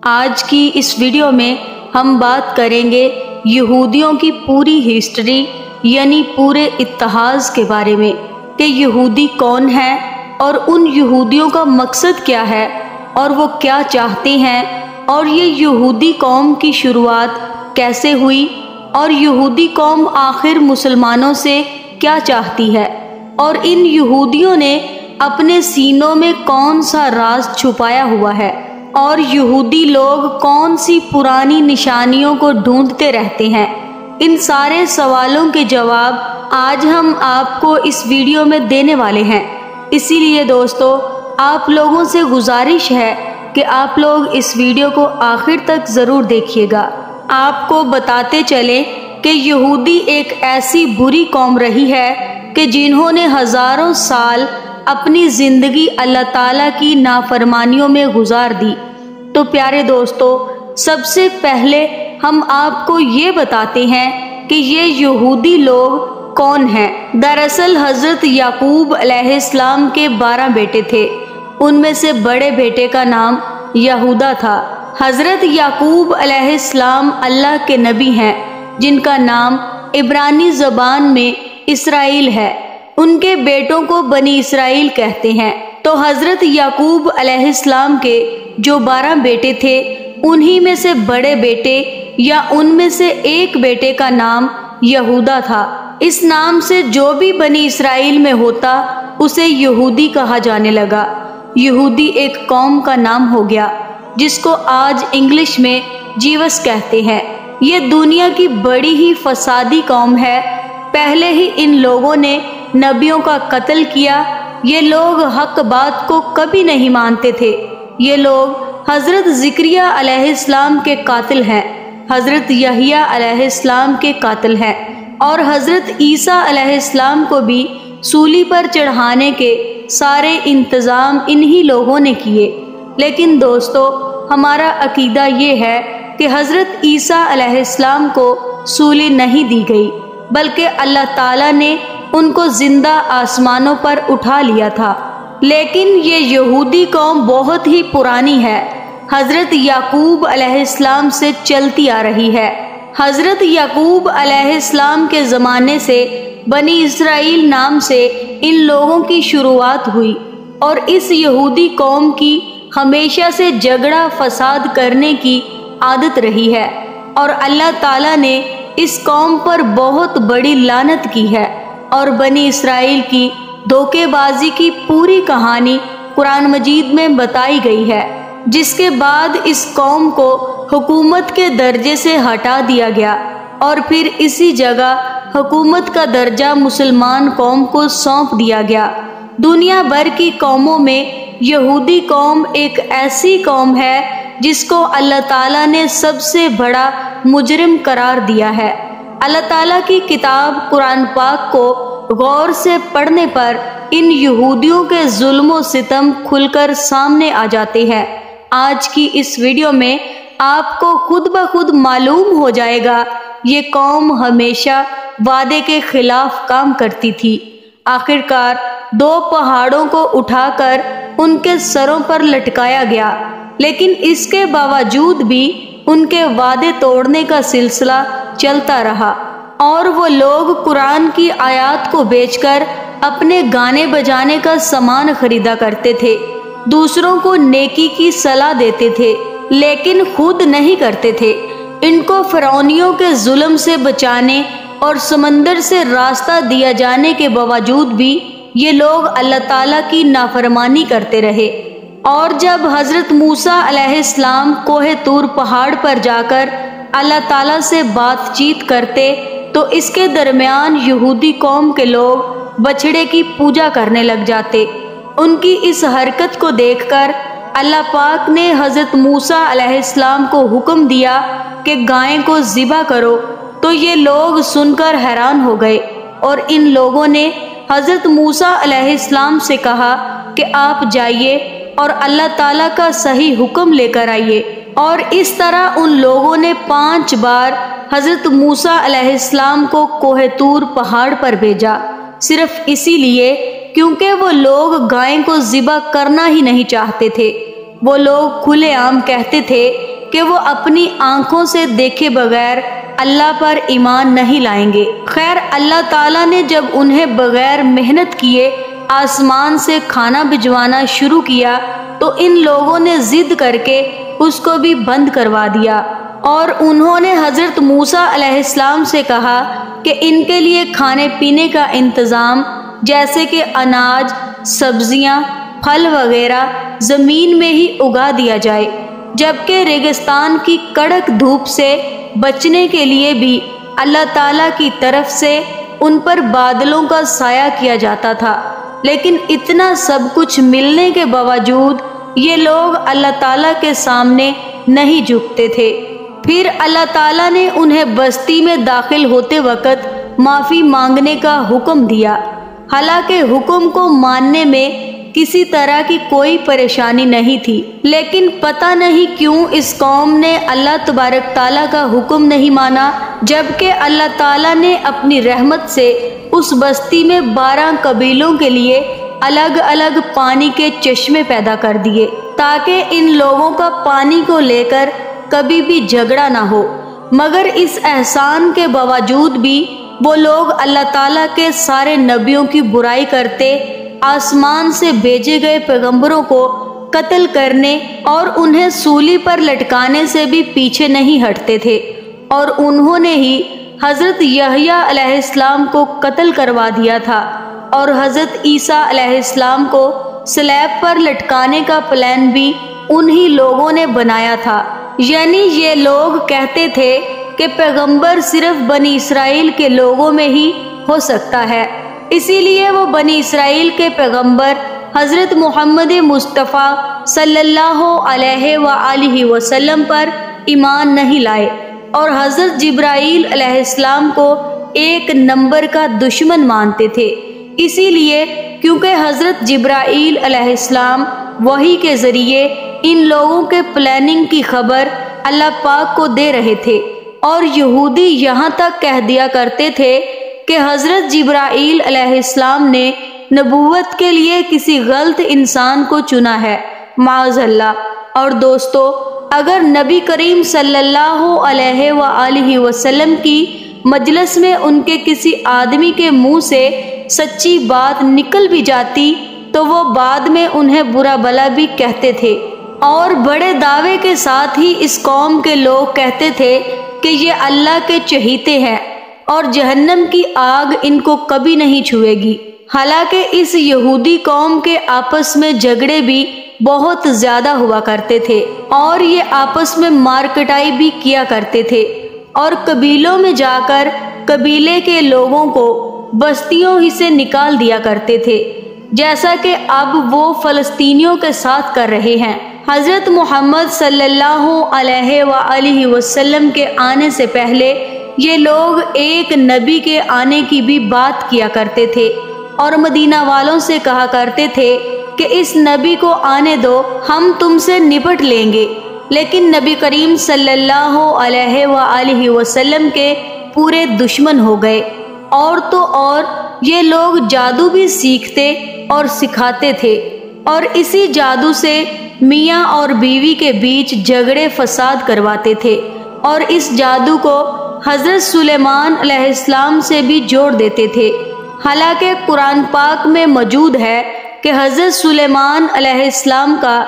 آج کی اس ویڈیو میں ہم بات کریں گے یہودیوں کی پوری ہسٹری یعنی پورے اتحاد کے بارے میں کہ یہودی کون ہیں اور ان یہودیوں کا مقصد کیا ہے اور وہ کیا چاہتے ہیں اور یہ یہودی قوم کی شروعات کیسے ہوئی اور یہودی قوم آخر مسلمانوں سے کیا چاہتی ہے اور ان یہودیوں نے اپنے سینوں میں کون سا راز چھپایا ہوا ہے اور یہودی لوگ کون سی پرانی نشانیوں کو ڈھونڈتے رہتے ہیں۔ ان سارے سوالوں کے جواب آج ہم آپ کو اس ویڈیو میں دینے والے ہیں، اسی لیے دوستو آپ لوگوں سے گزارش ہے کہ آپ لوگ اس ویڈیو کو آخر تک ضرور دیکھیے گا۔ آپ کو بتاتے چلیں کہ یہودی ایک ایسی بری قوم رہی ہے کہ جنہوں نے ہزاروں سال اپنی زندگی اللہ تعالیٰ کی نافرمانیوں میں گزار دی۔ تو پیارے دوستو، سب سے پہلے ہم آپ کو یہ بتاتے ہیں کہ یہ یہودی لوگ کون ہیں۔ دراصل حضرت یعقوب علیہ السلام کے 12 بیٹے تھے، ان میں سے بڑے بیٹے کا نام یہودا تھا۔ حضرت یعقوب علیہ السلام اللہ کے نبی ہیں جن کا نام عبرانی زبان میں اسرائیل ہے۔ ان کے بیٹوں کو بنی اسرائیل کہتے ہیں۔ تو حضرت یعقوب علیہ السلام کے جو 12 بیٹے تھے انہی میں سے بڑے بیٹے یا ان میں سے ایک بیٹے کا نام یہودا تھا۔ اس نام سے جو بھی بنی اسرائیل میں ہوتا اسے یہودی کہا جانے لگا۔ یہودی ایک قوم کا نام ہو گیا جس کو آج انگلش میں جیوس کہتے ہیں۔ یہ دنیا کی بڑی ہی فسادی قوم ہے۔ پہلے ہی ان لوگوں نے نبیوں کا قتل کیا۔ یہ لوگ حق بات کو کبھی نہیں مانتے تھے۔ یہ لوگ حضرت زکریا علیہ السلام کے قاتل ہیں، حضرت یحییٰ علیہ السلام کے قاتل ہیں اور حضرت عیسیٰ علیہ السلام کو بھی سولی پر چڑھانے کے سارے انتظام انہی لوگوں نے کیے۔ لیکن دوستو، ہمارا عقیدہ یہ ہے کہ حضرت عیسیٰ علیہ السلام کو سولی نہیں دی گئی بلکہ اللہ تعالیٰ نے ان کو زندہ آسمانوں پر اٹھا لیا تھا۔ لیکن یہ یہودی قوم بہت ہی پرانی ہے، حضرت یعقوب علیہ السلام سے چلتی آ رہی ہے۔ حضرت یعقوب علیہ السلام کے زمانے سے بنی اسرائیل نام سے ان لوگوں کی شروعات ہوئی اور اس یہودی قوم کی ہمیشہ سے جھگڑا فساد کرنے کی عادت رہی ہے اور اللہ تعالیٰ نے اس قوم پر بہت بڑی لعنت کی ہے اور بنی اسرائیل کی دھوکے بازی کی پوری کہانی قرآن مجید میں بتائی گئی ہے، جس کے بعد اس قوم کو حکومت کے درجے سے ہٹا دیا گیا اور پھر اسی جگہ حکومت کا درجہ مسلمان قوم کو سونپ دیا گیا۔ دنیا بھر کی قوموں میں یہودی قوم ایک ایسی قوم ہے جس کو اللہ تعالیٰ نے سب سے بڑا مجرم قرار دیا ہے۔ اللہ تعالیٰ کی کتاب قرآن پاک کو غور سے پڑھنے پر ان یہودیوں کے ظلم و ستم کھل کر سامنے آ جاتے ہیں۔ آج کی اس ویڈیو میں آپ کو خود بخود معلوم ہو جائے گا یہ قوم ہمیشہ وعدے کے خلاف کام کرتی تھی۔ آخرکار 2 پہاڑوں کو اٹھا کر ان کے سروں پر لٹکایا گیا، لیکن اس کے باوجود بھی ان کے وعدے توڑنے کا سلسلہ چلتا رہا اور وہ لوگ قرآن کی آیات کو بیچ کر اپنے گانے بجانے کا سامان خریدا کرتے تھے، دوسروں کو نیکی کی صلاح دیتے تھے لیکن خود نہیں کرتے تھے۔ ان کو فرعونیوں کے ظلم سے بچانے اور سمندر سے راستہ دیا جانے کے باوجود بھی یہ لوگ اللہ تعالیٰ کی نافرمانی کرتے رہے اور جب حضرت موسیٰ علیہ السلام کوہ طور پہاڑ پر جا کر اللہ تعالیٰ سے بات چیت کرتے تو اس کے درمیان یہودی قوم کے لوگ بچھڑے کی پوجا کرنے لگ جاتے۔ ان کی اس حرکت کو دیکھ کر اللہ پاک نے حضرت موسیٰ علیہ السلام کو حکم دیا کہ گائے کو ذبح کرو، تو یہ لوگ سن کر حیران ہو گئے اور ان لوگوں نے حضرت موسیٰ علیہ السلام سے کہا کہ آپ جائیے اور اللہ تعالیٰ کا صحیح حکم لے کر آئیے، اور اس طرح ان لوگوں نے 5 بار حضرت موسیٰ علیہ السلام کو کوہ طور پہاڑ پر بھیجا، صرف اسی لیے کیونکہ وہ لوگ گائے کو ذبح کرنا ہی نہیں چاہتے تھے۔ وہ لوگ کھلے عام کہتے تھے کہ وہ اپنی آنکھوں سے دیکھے بغیر اللہ پر ایمان نہیں لائیں گے۔ خیر، اللہ تعالیٰ نے جب انہیں بغیر محنت کیے آسمان سے کھانا بھجوانا شروع کیا تو ان لوگوں نے ضد کر کے اس کو بھی بند کروا دیا، اور انہوں نے حضرت موسیٰ علیہ السلام سے کہا کہ ان کے لیے کھانے پینے کا انتظام جیسے کہ اناج، سبزیاں، پھل وغیرہ زمین میں ہی اگا دیا جائے، جبکہ ریگستان کی کڑک دھوپ سے بچنے کے لیے بھی اللہ تعالیٰ کی طرف سے ان پر بادلوں کا سایہ کیا جاتا تھا۔ لیکن اتنا سب کچھ ملنے کے باوجود یہ لوگ اللہ تعالیٰ کے سامنے نہیں جھکتے تھے۔ پھر اللہ تعالیٰ نے انہیں بستی میں داخل ہوتے وقت معافی مانگنے کا حکم دیا، حالانکہ حکم کو ماننے میں کسی طرح کی کوئی پریشانی نہیں تھی، لیکن پتہ نہیں کیوں اس قوم نے اللہ تبارک تعالیٰ کا حکم نہیں مانا، جبکہ اللہ تعالیٰ نے اپنی رحمت سے اس بستی میں 12 قبیلوں کے لیے الگ الگ پانی کے چشمے پیدا کر دیے تاکہ ان لوگوں کا پانی کو لے کر کبھی بھی جھگڑا نہ ہو۔ مگر اس احسان کے باوجود بھی وہ لوگ اللہ تعالیٰ کے سارے نبیوں کی برائی کرتے، آسمان سے بھیجے گئے پیغمبروں کو قتل کرنے اور انہیں سولی پر لٹکانے سے بھی پیچھے نہیں ہٹتے تھے، اور انہوں نے ہی حضرت یحییٰ علیہ السلام کو قتل کروا دیا تھا، اور حضرت عیسیٰ علیہ السلام کو سلیب پر لٹکانے کا پلان بھی انہی لوگوں نے بنایا تھا۔ یعنی یہ لوگ کہتے تھے کہ پیغمبر صرف بنی اسرائیل کے لوگوں میں ہی ہو سکتا ہے، اسی لیے وہ بنی اسرائیل کے پیغمبر حضرت محمد مصطفیٰ صلی اللہ علیہ وآلہ وسلم پر ایمان نہیں لائے، اور حضرت جبرائیل علیہ السلام کو ایک نمبر کا دشمن مانتے تھے، اسی لیے کیونکہ حضرت جبرائیل علیہ السلام وحی کے ذریعے ان لوگوں کے پلاننگ کی خبر اللہ پاک کو دے رہے تھے، اور یہودی یہاں تک کہہ دیا کرتے تھے کہ حضرت جبرائیل علیہ السلام نے نبوت کے لیے کسی غلط انسان کو چنا ہے، معاذ اللہ۔ اور دوستو، اگر نبی کریم صلی اللہ علیہ وآلہ وسلم کی مجلس میں ان کے کسی آدمی کے منہ سے سچی بات نکل بھی جاتی تو وہ بعد میں انہیں برا بھلا بھی کہتے تھے، اور بڑے دعوے کے ساتھ ہی اس قوم کے لوگ کہتے تھے کہ یہ اللہ کے چہیتے ہیں اور جہنم کی آگ ان کو کبھی نہیں چھوئے گی۔ حالانکہ اس یہودی قوم کے آپس میں جھگڑے بھی بہت زیادہ ہوا کرتے تھے، اور یہ آپس میں مار کٹائی بھی کیا کرتے تھے، اور قبیلوں میں جا کر قبیلے کے لوگوں کو بستیوں ہی سے نکال دیا کرتے تھے، جیسا کہ اب وہ فلسطینیوں کے ساتھ کر رہے ہیں۔ حضرت محمد صلی اللہ علیہ وآلہ وسلم کے آنے سے پہلے یہ لوگ ایک نبی کے آنے کی بھی بات کیا کرتے تھے، اور مدینہ والوں سے کہا کرتے تھے کہ اس نبی کو آنے دو، ہم تم سے نپٹ لیں گے۔ لیکن نبی کریم صلی اللہ علیہ وآلہ وسلم کے پورے دشمن ہو گئے، اور تو اور یہ لوگ جادو بھی سیکھتے اور سکھاتے تھے، اور اسی جادو سے میاں اور بیوی کے بیچ جھگڑے فساد کرواتے تھے، اور اس جادو کو حضرت سلیمان علیہ السلام سے بھی جوڑ دیتے تھے۔ حالانکہ قرآن پاک میں موجود ہے کہ حضرت سلیمان علیہ السلام کا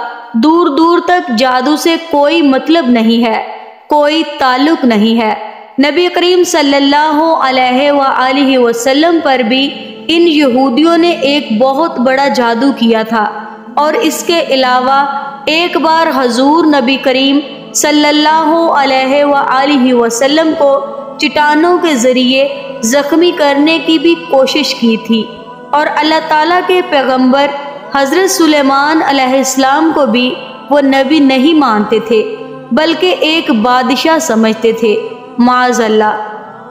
دور دور تک جادو سے کوئی مطلب نہیں ہے، کوئی تعلق نہیں ہے۔ نبی کریم صلی اللہ علیہ وآلہ وسلم پر بھی ان یہودیوں نے ایک بہت بڑا جادو کیا تھا، اور اس کے علاوہ ایک بار حضور نبی کریم صلی اللہ علیہ وآلہ وسلم کو چٹانوں کے ذریعے زخمی کرنے کی بھی کوشش کی تھی، اور اللہ تعالیٰ کے پیغمبر حضرت سلیمان علیہ السلام کو بھی وہ نبی نہیں مانتے تھے، بلکہ ایک بادشاہ سمجھتے تھے، معاذ اللہ۔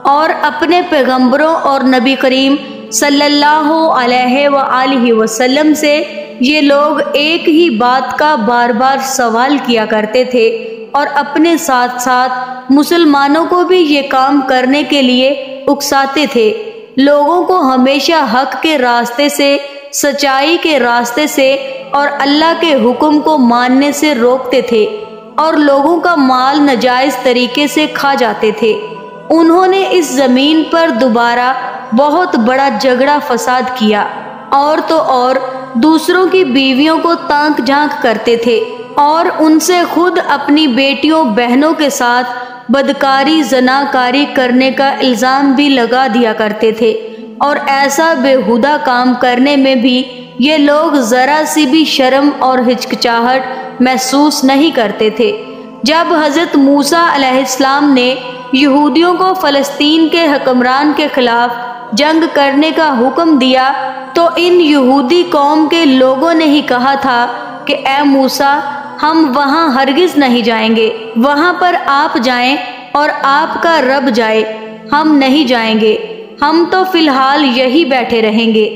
اور اپنے پیغمبروں اور نبی کریم صلی اللہ علیہ وآلہ وسلم سے یہ لوگ ایک ہی بات کا بار بار سوال کیا کرتے تھے، اور اپنے ساتھ ساتھ مسلمانوں کو بھی یہ کام کرنے کے لیے اکساتے تھے، لوگوں کو ہمیشہ حق کے راستے سے، سچائی کے راستے سے اور اللہ کے حکم کو ماننے سے روکتے تھے، اور لوگوں کا مال ناجائز طریقے سے کھا جاتے تھے۔ انہوں نے اس زمین پر دوبارہ بہت بڑا جھگڑا فساد کیا، اور تو اور دوسروں کی بیویوں کو تانک جھانک کرتے تھے، اور ان سے خود اپنی بیٹیوں بہنوں کے ساتھ بدکاری زناکاری کرنے کا الزام بھی لگا دیا کرتے تھے، اور ایسا بےہودہ کام کرنے میں بھی یہ لوگ ذرا سی بھی شرم اور ہچکچاہٹ محسوس نہیں کرتے تھے۔ جب حضرت موسیٰ علیہ السلام نے یہودیوں کو فلسطین کے حکمران کے خلاف جنگ کرنے کا حکم دیا تو ان یہودی قوم کے لوگوں نے ہی کہا تھا کہ اے موسیٰ، ہم وہاں ہرگز نہیں جائیں گے، وہاں پر آپ جائیں اور آپ کا رب جائے، ہم نہیں جائیں گے، ہم تو فی الحال یہی بیٹھے رہیں گے۔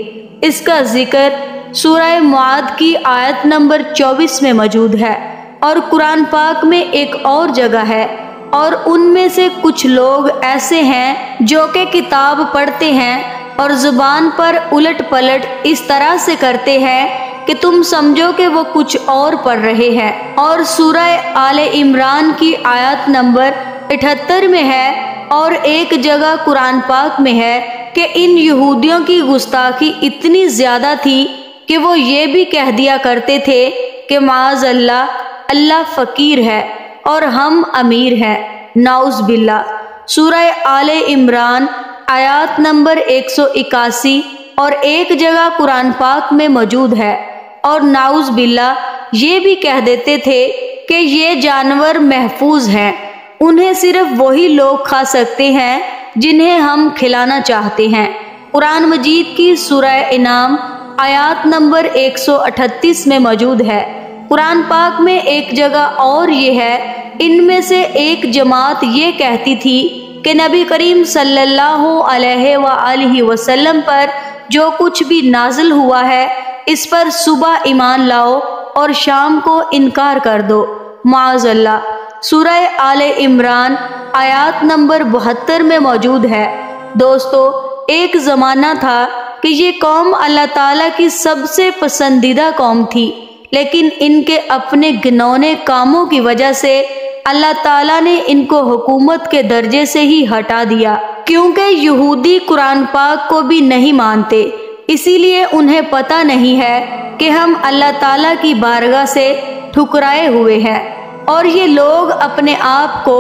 اس کا ذکر سورہ معاد کی آیت نمبر 24 میں موجود ہے، اور قرآن پاک میں ایک اور جگہ ہے، اور ان میں سے کچھ لوگ ایسے ہیں جو کہ کتاب پڑھتے ہیں اور زبان پر الٹ پلٹ اس طرح سے کرتے ہیں کہ تم سمجھو کہ وہ کچھ اور پڑھ رہے ہیں۔ اور سورہ آل عمران کی آیت نمبر 78 میں ہے، اور ایک جگہ قرآن پاک میں ہے کہ ان یہودیوں کی گستاخی اتنی زیادہ تھی کہ وہ یہ بھی کہہ دیا کرتے تھے کہ معاذ اللہ، اللہ فقیر ہے اور ہم امیر ہیں، نعوذ باللہ۔ سورہ آل عمران آیات نمبر 181 اور ایک جگہ قرآن پاک میں موجود ہے، اور نعوذ باللہ یہ بھی کہہ دیتے تھے کہ یہ جانور محفوظ ہیں، انہیں صرف وہی لوگ کھا سکتے ہیں جنہیں ہم کھلانا چاہتے ہیں۔ قرآن مجید کی سورہ انعام آیات نمبر 138 میں موجود ہے۔ قرآن پاک میں ایک جگہ اور یہ ہے، ان میں سے ایک جماعت یہ کہتی تھی کہ نبی کریم صلی اللہ علیہ وآلہ وسلم پر جو کچھ بھی نازل ہوا ہے اس پر صبح ایمان لاؤ اور شام کو انکار کر دو، معاذ اللہ۔ سورہ آل عمران آیات نمبر 72 میں موجود ہے۔ دوستو، ایک زمانہ تھا کہ یہ قوم اللہ تعالیٰ کی سب سے پسندیدہ قوم تھی، لیکن ان کے اپنے گھنونے کاموں کی وجہ سے اللہ تعالیٰ نے ان کو حکومت کے درجے سے ہی ہٹا دیا، کیونکہ یہودی قرآن پاک کو بھی نہیں مانتے، اسی لیے انہیں پتہ نہیں ہے کہ ہم اللہ تعالیٰ کی بارگاہ سے ٹھکرائے ہوئے ہیں، اور یہ لوگ اپنے آپ کو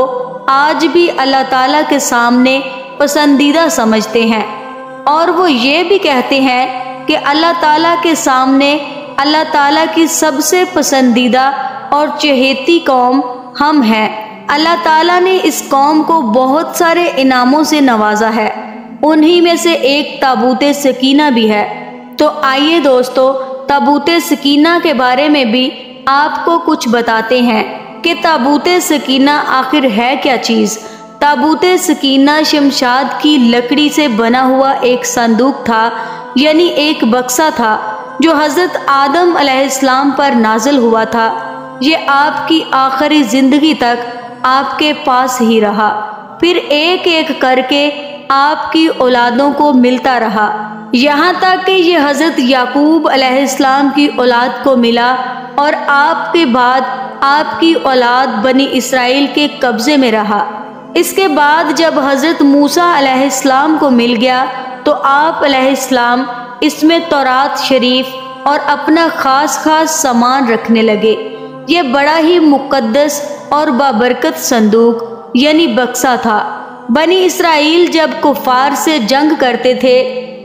آج بھی اللہ تعالیٰ کے سامنے پسندیدہ سمجھتے ہیں، اور وہ یہ بھی کہتے ہیں کہ اللہ تعالیٰ کے سامنے اللہ تعالیٰ کی سب سے پسندیدہ اور چہیتی قوم ہم ہیں۔ اللہ تعالیٰ نے اس قوم کو بہت سارے انعاموں سے نوازا ہے، انہی میں سے ایک تابوت سکینہ بھی ہے۔ تو آئیے دوستو، تابوت سکینہ کے بارے میں بھی آپ کو کچھ بتاتے ہیں کہ تابوت سکینہ آخر ہے کیا چیز۔ تابوت سکینہ شمشاد کی لکڑی سے بنا ہوا ایک صندوق تھا، یعنی ایک بکسا تھا جو حضرت آدم علیہ السلام پر نازل ہوا تھا۔ یہ آپ کی آخری زندگی تک آپ کے پاس ہی رہا، پھر ایک ایک کر کے آپ کی اولادوں کو ملتا رہا، یہاں تک کہ یہ حضرت یعقوب علیہ السلام کی اولاد کو ملا، اور آپ کے بعد آپ کی اولاد بنی اسرائیل کے قبضے میں رہا۔ اس کے بعد جب حضرت موسیٰ علیہ السلام کو مل گیا تو آپ علیہ السلام اس میں تورات شریف اور اپنا خاص سامان رکھنے لگے۔ یہ بڑا ہی مقدس اور بابرکت صندوق یعنی بکسا تھا۔ بنی اسرائیل جب کفار سے جنگ کرتے تھے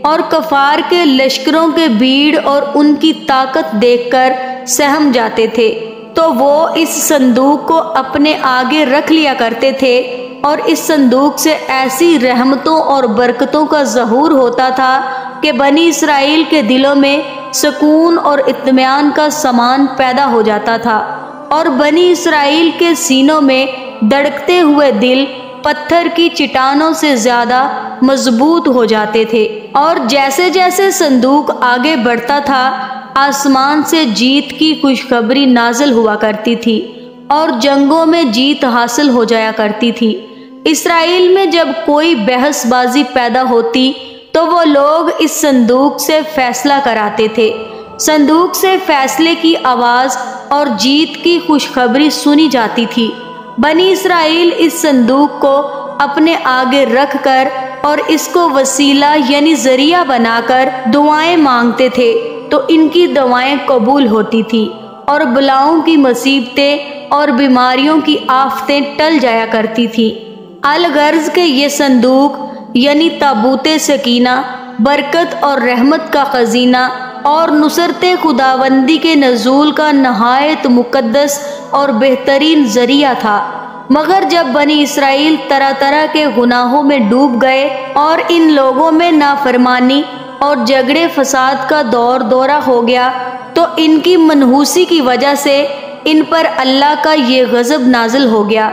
اور کفار کے لشکروں کے بھیڑ اور ان کی طاقت دیکھ کر سہم جاتے تھے تو وہ اس صندوق کو اپنے آگے رکھ لیا کرتے تھے، اور اس صندوق سے ایسی رحمتوں اور برکتوں کا ظہور ہوتا تھا کہ بنی اسرائیل کے دلوں میں سکون اور اطمینان کا سامان پیدا ہو جاتا تھا، اور بنی اسرائیل کے سینوں میں دھڑکتے ہوئے دل پتھر کی چٹانوں سے زیادہ مضبوط ہو جاتے تھے۔ اور جیسے جیسے صندوق آگے بڑھتا تھا، آسمان سے جیت کی خوشخبری نازل ہوا کرتی تھی اور جنگوں میں جیت حاصل ہو جایا کرتی تھی۔ اسرائیل میں جب کوئی بحث بازی پیدا ہوتی تو وہ لوگ اس صندوق سے فیصلہ کراتے تھے۔ صندوق سے فیصلے کی آواز اور جیت کی خوشخبری سنی جاتی تھی۔ بنی اسرائیل اس صندوق کو اپنے آگے رکھ کر اور اس کو وسیلہ یعنی ذریعہ بنا کر دعائیں مانگتے تھے تو ان کی دعائیں قبول ہوتی تھی اور بلاؤں کی مصیبتیں اور بیماریوں کی آفتیں ٹل جایا کرتی تھی۔ الغرض کہ یہ صندوق یعنی تابوت سکینہ برکت اور رحمت کا خزینہ اور نصرت خداوندی کے نزول کا نہایت مقدس اور بہترین ذریعہ تھا۔ مگر جب بنی اسرائیل طرح طرح کے گناہوں میں ڈوب گئے اور ان لوگوں میں نافرمانی اور جھگڑے فساد کا دورہ ہو گیا تو ان کی منحوسی کی وجہ سے ان پر اللہ کا یہ غضب نازل ہو گیا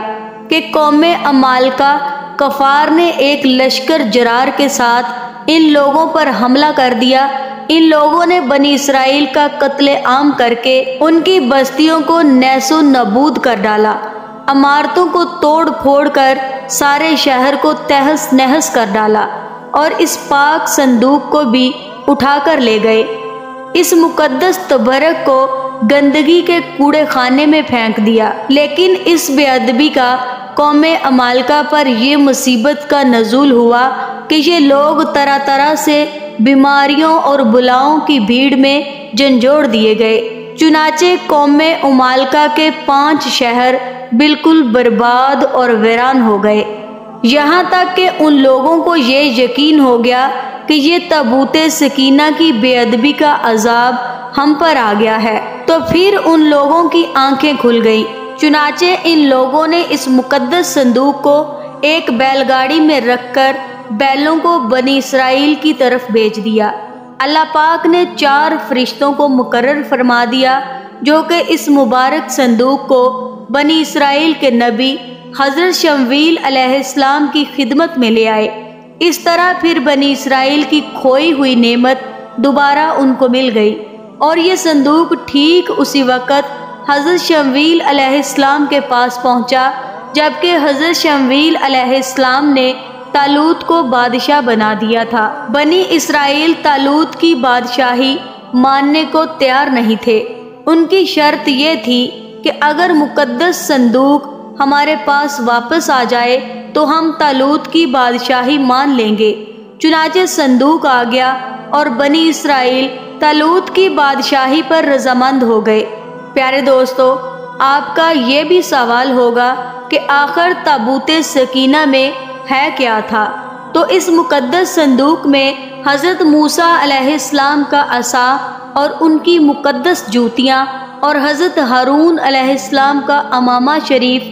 کہ قوم عمالقہ کفار نے ایک لشکر جرار کے ساتھ ان لوگوں پر حملہ کر دیا۔ ان لوگوں نے بنی اسرائیل کا قتل عام کر کے ان کی بستیوں کو نیس و نابود کر ڈالا، عمارتوں کو توڑ پھوڑ کر سارے شہر کو تہس نہس کر ڈالا اور اس پاک صندوق کو بھی اٹھا کر لے گئے۔ اس مقدس تبرک کو گندگی کے کوڑے خانے میں پھینک دیا۔ لیکن اس بے ادبی کا قوم عمالقہ پر یہ مصیبت کا نزول ہوا کہ یہ لوگ طرح طرح سے بیماریوں اور بلاؤں کی بھیڑ میں جھنجھوڑ دیے گئے۔ چنانچہ قوم عمالقہ کے 5 شہر بالکل برباد اور ویران ہو گئے، یہاں تک کہ ان لوگوں کو یہ یقین ہو گیا کہ یہ تابوت سکینہ کی بے ادبی کا عذاب ہم پر آ گیا ہے۔ تو پھر ان لوگوں کی آنکھیں کھل گئیں۔ چنانچہ ان لوگوں نے اس مقدس صندوق کو ایک بیل گاڑی میں رکھ کر بیلوں کو بنی اسرائیل کی طرف بھیج دیا۔ اللہ پاک نے 4 فرشتوں کو مقرر فرما دیا جو کہ اس مبارک صندوق کو بنی اسرائیل کے نبی حضرت شمویل علیہ السلام کی خدمت میں لے آئے۔ اس طرح پھر بنی اسرائیل کی کھوئی ہوئی نعمت دوبارہ ان کو مل گئی، اور یہ صندوق ٹھیک اسی وقت حضرت شمویل علیہ السلام کے پاس پہنچا جبکہ حضرت شمویل علیہ السلام نے طالوت کو بادشاہ بنا دیا تھا۔ بنی اسرائیل طالوت کی بادشاہی ماننے کو تیار نہیں تھے۔ ان کی شرط یہ تھی کہ اگر مقدس صندوق ہمارے پاس واپس آ جائے تو ہم طالوت کی بادشاہی مان لیں گے۔ چنانچہ صندوق آ گیا اور بنی اسرائیل طالوت کی بادشاہی پر رضامند ہو گئے۔ پیارے دوستو، آپ کا یہ بھی سوال ہوگا کہ آخر تابوت سکینہ میں ہے کیا تھا؟ تو اس مقدس صندوق میں حضرت موسیٰ علیہ السلام کا عصا اور ان کی مقدس جوتیاں، اور حضرت ہارون علیہ السلام کا امامہ شریف،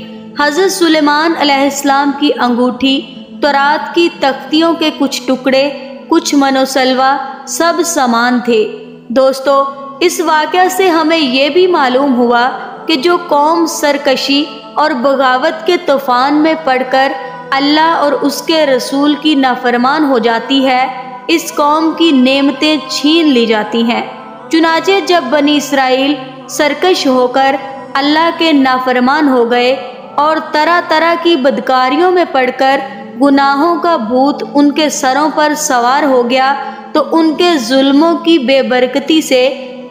حضرت سلیمان علیہ السلام کی انگوٹھی، تورات کی تختیوں کے کچھ ٹکڑے، کچھ من و سلوہ، سب سامان تھے۔ دوستو، اس واقعہ سے ہمیں یہ بھی معلوم ہوا کہ جو قوم سرکشی اور بغاوت کے طوفان میں پڑ کر اللہ اور اس کے رسول کی نافرمان ہو جاتی ہے، اس قوم کی نعمتیں چھین لی جاتی ہیں۔ چنانچہ جب بنی اسرائیل سرکش ہو کر اللہ کے نافرمان ہو گئے اور طرح طرح کی بدکاریوں میں پڑ کر گناہوں کا بھوت ان کے سروں پر سوار ہو گیا تو ان کے ظلموں کی بے برکتی سے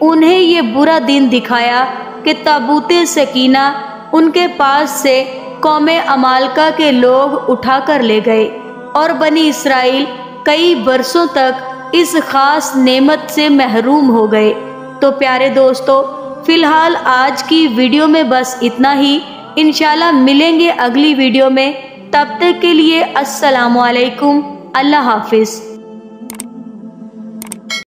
انہیں یہ برا دن دکھایا کہ تابوت سکینہ ان کے پاس سے قوم عمالقہ کے لوگ اٹھا کر لے گئے، اور بنی اسرائیل کئی برسوں تک اس خاص نعمت سے محروم ہو گئے۔ تو پیارے دوستو، فی الحال آج کی ویڈیو میں بس اتنا ہی۔ انشاءاللہ ملیں گے اگلی ویڈیو میں، تب تک کے لیے السلام علیکم، اللہ حافظ۔